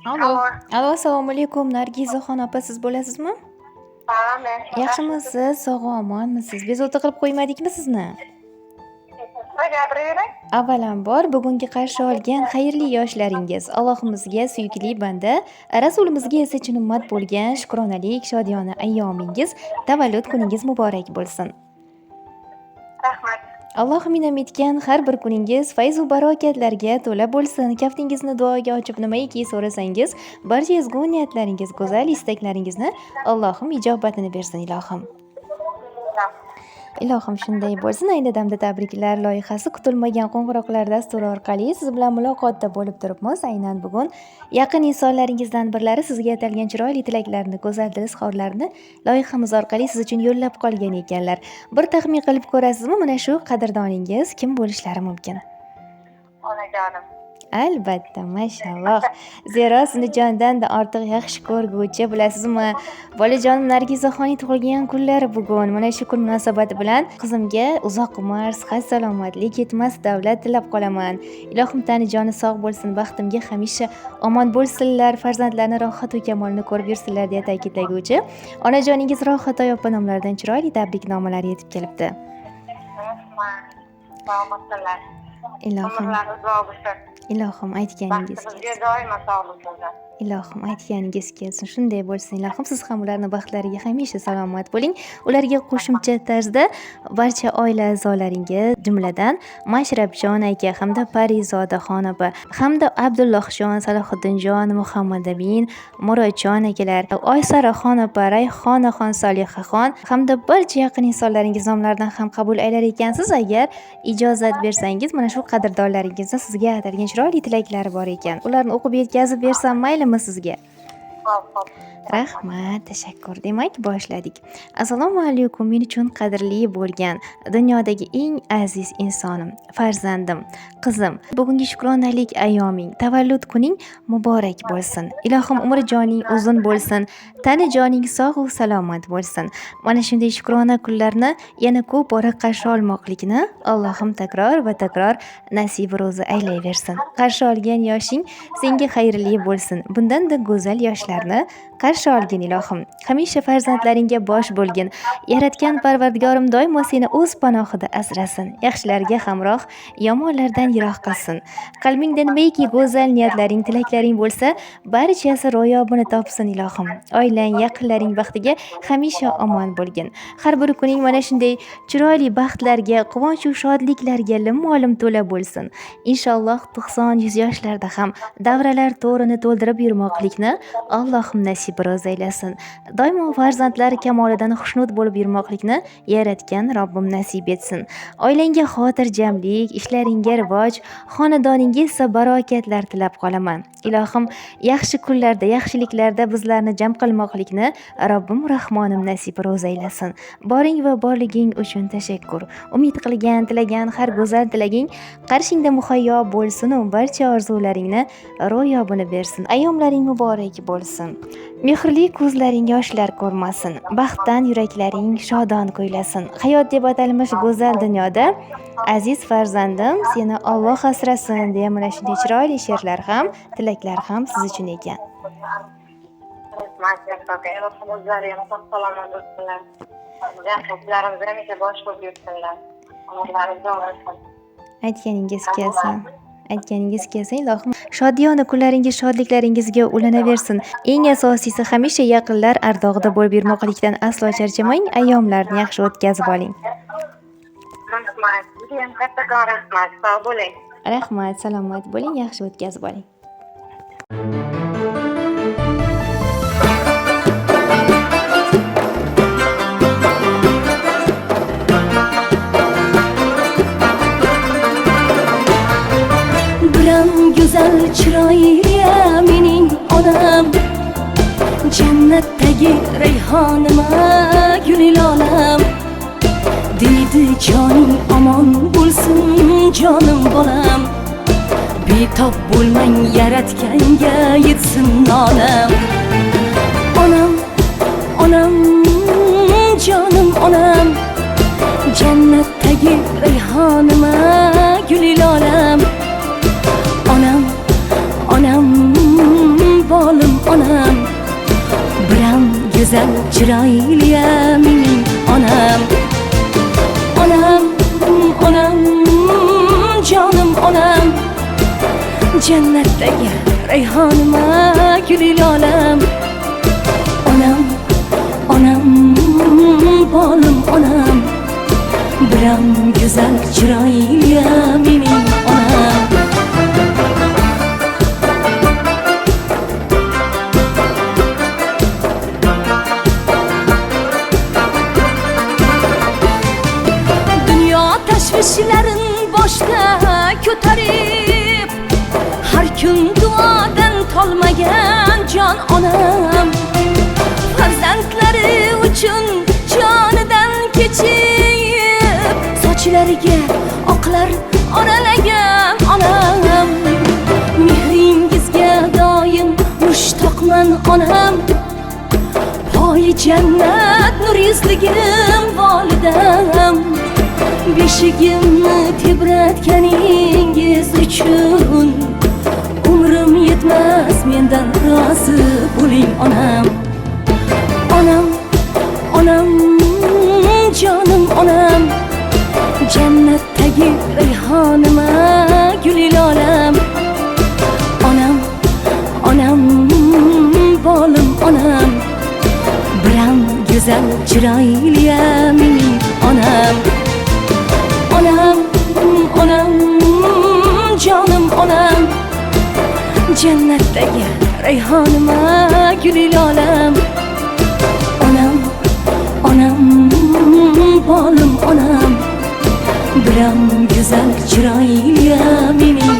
Allo. Allo. Allo, assalomu alaykum. Nargizaxon opa, siz bo'lasizmi? Ha, men. Yaxshimisiz? Sog'-omonmisiz? Bezovta qilib qo'ymadikmi sizni? Gapiravering. Avvalambor bugungi qarshi olgan xayrli yoshlaringiz Allohimizga suyukli banda, Rasulimizga esa chin ummat bo'lgan shukronalik, shodiyona ayyomingiz, tavallud kuningiz muborak bo'lsin. Rahmat. Allohim in'om etgan har bir kuningiz fayz va barokatlarga to'la bo'lsin. Kaftingizni duoga ochib nimaiki so'rasangiz, barcha ezgu niyatlaringiz, go'zal istaklaringizni Allohim ijobatini bersin ilohim. Ilohim shunday bo'lsin. Ayni damda tabriklar loyihasi kutilmagan qo'ng'iroqlar dasturi orqali siz bilan muloqotda bo'lib turibmiz. Aynan bugun yaqin insonlaringizdan birlari sizga atalgan chiroyli tilaklarni, go'zal izhorlarni loyihamiz orqali siz uchun yo'llab qolgan ekanlar. Bir taxmin qilib ko'rasizmi, mana shu qadrdoningiz kim bo'lishlari mumkin? Onajonim. Albatta, mashalloh. Zero sizni jondan-da ortiq yaxshi ko'rguvchi, bilasizmi? Bolajonim Nargizaxonning tug'ilgan kunlari bugun. Mana shu kun munosabati bilan qizimga uzoq umr, sihat, salomatlik, yetmas davlat tilab qolaman. Ilohim tani joni sog' bo'lsin, baxtimga hamisha omon bo'lsinlar, farzandlarni rohat va kamolni ko'rib yursinlar deya ta'kidlaguvchi onajoningiz Rohatoy opa nomlaridan chiroyli tabriknomalar yetib kelibdi. Rahmat. Salomatlar. Ilohim, Umrlaringiz uzoq bo'lsin. ilohim aytganingiz Baxtimizga doimo sog'lik bo'lsin. Ilohim aytganingiz kelsin. Shunday bo'lsin ilohim. Siz ham ularning baxtlariga hamisha salomat bo'ling. Ularga qo'shimcha tarzda barcha oila a'zolaringiz, jumladan Mashrabjon aka hamda Parizodaxon opa, hamda Abdullohjon, Salohiddinjon, Muhammadamin, Murodjon akalar, Oysaraxon opa, Rayhonaxon, Solihaxon hamda barcha yaqin insonlaringiz nomlaridan ham qabul aylar ekansiz. Agar ijozat bersangiz, mana shu qadrdonlaringizni sizga atalgan chiroyli tilaklari bor ekan. Ularni o'qib yetkazib bersam maylimi sizga? Xo'p. Rahmat, tashakkur. Demak, boshladik. Assalomu alaykum, men uchun qadrli bo'lgan dunyodagi eng aziz insonim, farzandim, qizim. Bugungi shukronalik ayyoming, tavallud kuning muborak bo'lsin. Ilohim umri joning uzun bo'lsin, tani joning sog' va salomat bo'lsin. Mana shunday shukrona kunlarni yana ko'p bora qarshi olmoqlikni Allohim takror va takror nasib ro'zi aylayversin. Qarshi olgan yoshing senga xayrli bo'lsin. Bundan-da go'zal yoshlarni qarshi olgin ilohim. Hamisha farzandlaringga bosh bo'lgin. Yaratgan Parvardigorim doimo seni o'z panohida asrasin. Yaxshilarga hamroh, yomonlardan yiroq qilsin. Qalbingda nimaiki go'zal niyatlaring, tilaklaring bo'lsa, barchasi ro'yobini topsin ilohim. Oilang, yaqinlaring baxtiga hamisha omon bo'lgin. Har bir kuning mana shunday chiroyli baxtlarga, quvonch va shodliklarga lim-molim to'la bo'lsin. Inshaalloh 90-100 yoshlarda ham davralar to'rini to'ldirib yurmoqlikni Allohim nasib ro'z aylasin. Doimo farzandlar kamolidan xushnud bo'lib yurmoqlikni yaratgan Robbim nasib etsin. Oilangga xotirjamlik, ishlaringga rivoj, xonadoningga esa barokatlar tilab qolaman. Ilohim yaxshi kunlarda, yaxshiliklarda bizlarni jam qilmoqlikni Robbim Rahmonim nasib ro'z aylasin. Boring va borliging uchun tashakkur. Umid qilgan, tilagan har go'zal tilaging qarshingda muhayyo bo'lsin va barcha orzularingni ro'yobini bersin. Ayyomlaring muborak bo'lsin. Mehrli ko'zlaring yoshlar ko'rmasin. Baxtdan yuraklaring shodon kuylasin. Hayot deb atalmish go'zal dunyoda aziz farzandim, seni Alloh asrasin deya mana shunday chiroyli she'rlar ham, tilaklar ham siz uchun ekan. Rahmat. O'zlari ham salomat bo'lsinlar. Yaxshilarimiz hamisha bosh bo'lib yursinlar. Umrlaringiz uzoq bo'lsin. Aytganingiz kelsin. Aytganingiz kelsa ilohim shodiyona kunlaringiz shodliklaringizga ulanaversin. Eng asosiysi hamisha yaqinlar ardog'ida bo'lib yurmoqlikdan aslo charchamang. Ayyomlarni yaxshi o'tkazib oling. Rahmat. Sizga ham kattakon rahmat. Sog' bo'ling. Rahmat, salomat bo'ling, yaxshi o'tkazib oling. Go'zal chiroyli mening onam, jannatdagi rayhonima, gul olam. Deydi joning omon bo'lsin, jonim bolam. Betob bo'lmang, yaratganga yetsin olam. Onam, onam, jonim onam, jannatdagi rayhonima, gul olam. Onam, onam onam, biram go'zal chiroyli mening onam. Onam, onam, jonim onam, jannatdagi rayhonima guli lolam. Onam, onam, bolim onam, biram go'zal chiroyli mening onam. Dunyo tashvishlarin boshga ko'tarib, har kun duodan tolmagan jon onam, farzandlari uchun jonidan kechib, sochlariga oqlar oralagan onam. Mehringizga doim mushtoqman onam, poyi jannat nur yuzligim volidam. Beshigimni tebratganingiz uchun umrim yetmas, mendan rozi bo'ling onam. Onam, onam, jonim onam, jannatdagi rayhonima guli lolam. Onam, onam, bolim onam, biram go'zal chiroyli mening onam. Onam, onam, jonim onam, jannatdagi rayhonima guli lolam. Onam, onam, bolim onam, biram go'zal chiroyli mening